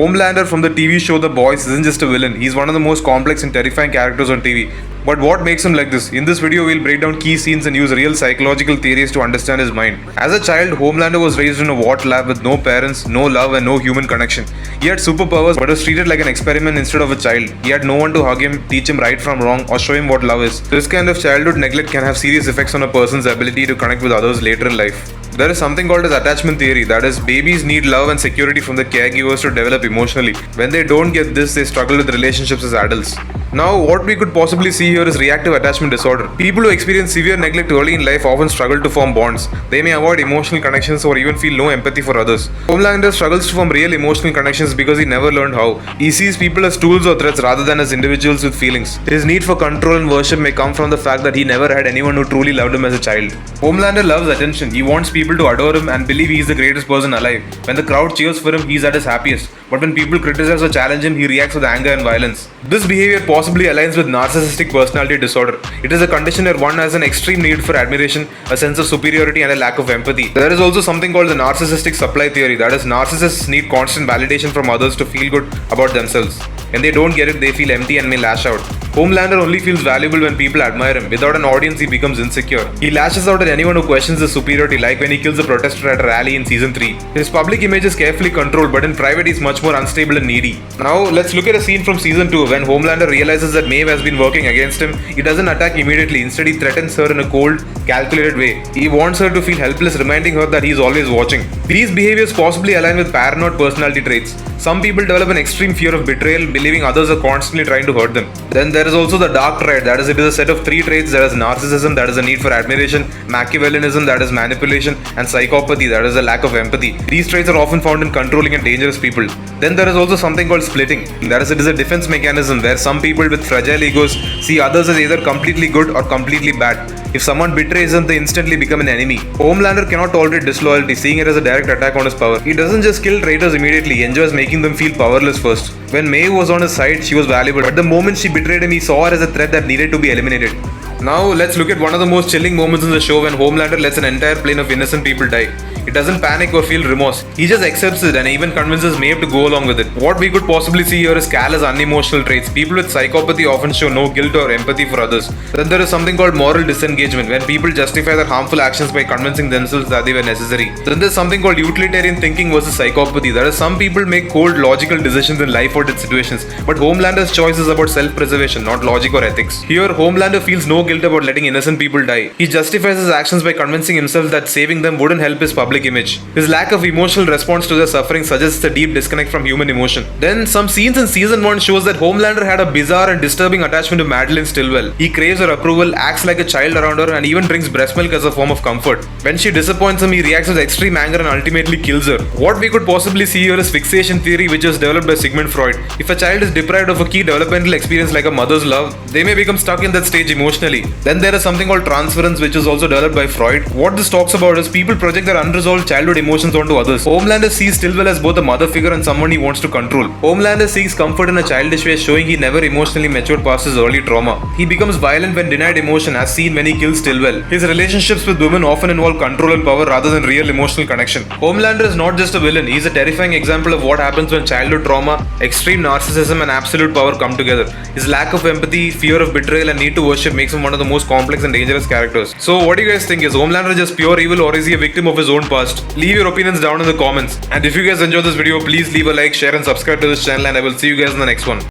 Homelander from the TV show The Boys isn't just a villain, he's one of the most complex and terrifying characters on TV. But what makes him like this? In this video, we'll break down key scenes and use real psychological theories to understand his mind. As a child, Homelander was raised in a wart lab with no parents, no love, and no human connection. He had superpowers but was treated like an experiment instead of a child. He had no one to hug him, teach him right from wrong, or show him what love is. This kind of childhood neglect can have serious effects on a person's ability to connect with others later in life. There is something called as attachment theory, that is, babies need love and security from the caregivers to develop emotionally. When they don't get this, they struggle with relationships as adults. Now, what we could possibly see here is reactive attachment disorder. People who experience severe neglect early in life often struggle to form bonds. They may avoid emotional connections or even feel no empathy for others. Homelander struggles to form real emotional connections because he never learned how. He sees people as tools or threats rather than as individuals with feelings. His need for control and worship may come from the fact that he never had anyone who truly loved him as a child. Homelander loves attention. He wants people to adore him and believe he is the greatest person alive. When the crowd cheers for him, he is at his happiest. But when people criticize or challenge him, he reacts with anger and violence. This behavior possibly aligns with narcissistic personality disorder. It is a condition where one has an extreme need for admiration, a sense of superiority, and a lack of empathy. There is also something called the narcissistic supply theory, that is, narcissists need constant validation from others to feel good about themselves. When they don't get it, they feel empty and may lash out. Homelander only feels valuable when people admire him. Without an audience, he becomes insecure. He lashes out at anyone who questions his superiority, like when he kills a protester at a rally in season 3. His public image is carefully controlled, but in private he's much more unstable and needy. Now, let's look at a scene from season 2. When Homelander realizes that Maeve has been working against him, he doesn't attack immediately. Instead, he threatens her in a cold, calculated way. He wants her to feel helpless, reminding her that he is always watching. These behaviors possibly align with paranoid personality traits. Some people develop an extreme fear of betrayal, believing others are constantly trying to hurt them. Then there is also the dark triad, that is, it is a set of 3 traits. There is narcissism, that is a need for admiration, Machiavellianism, that is manipulation, and psychopathy, that is a lack of empathy. These traits are often found in controlling and dangerous people. Then there is also something called splitting. That is, it is a defense mechanism where some people with fragile egos see others as either completely good or completely bad. If someone betrays them, they instantly become an enemy. Homelander cannot tolerate disloyalty, seeing it as a direct attack on his power. He doesn't just kill traitors immediately, he enjoys making them feel powerless first. When Maeve was on his side, she was valuable, but the moment she betrayed him, he saw her as a threat that needed to be eliminated. Now, let's look at one of the most chilling moments in the show when Homelander lets an entire plane of innocent people die. He doesn't panic or feel remorse. He just accepts it and even convinces Maeve to go along with it. What we could possibly see here is callous, unemotional traits. People with psychopathy often show no guilt or empathy for others. Then there is something called moral disengagement, when people justify their harmful actions by convincing themselves that they were necessary. Then there's something called utilitarian thinking versus psychopathy. That is, some people make cold, logical decisions in life or death situations, but Homelander's choice is about self-preservation, not logic or ethics. Here, Homelander feels no guilt about letting innocent people die. He justifies his actions by convincing himself that saving them wouldn't help his public image. His lack of emotional response to their suffering suggests a deep disconnect from human emotion. Then, some scenes in season 1 shows that Homelander had a bizarre and disturbing attachment to Madeline Stillwell. He craves her approval, acts like a child around her, and even drinks breast milk as a form of comfort. When she disappoints him, he reacts with extreme anger and ultimately kills her. What we could possibly see here is fixation theory, which was developed by Sigmund Freud. If a child is deprived of a key developmental experience like a mother's love, they may become stuck in that stage emotionally. Then there is something called transference, which is also developed by Freud. What this talks about is people project their unresolved childhood emotions onto others. Homelander sees Stillwell as both a mother figure and someone he wants to control. Homelander seeks comfort in a childish way, showing he never emotionally matured past his early trauma. He becomes violent when denied emotion, as seen when he kills Stillwell. His relationships with women often involve control and power rather than real emotional connection. Homelander is not just a villain, he is a terrifying example of what happens when childhood trauma, extreme narcissism, and absolute power come together. His lack of empathy, fear of betrayal, and need to worship makes him one of the most complex and dangerous characters. So, what do you guys think? Is Homelander just pure evil, or is he a victim of his own past? Leave your opinions down in the comments. And if you guys enjoyed this video, please leave a like, share, and subscribe to this channel, and I will see you guys in the next one.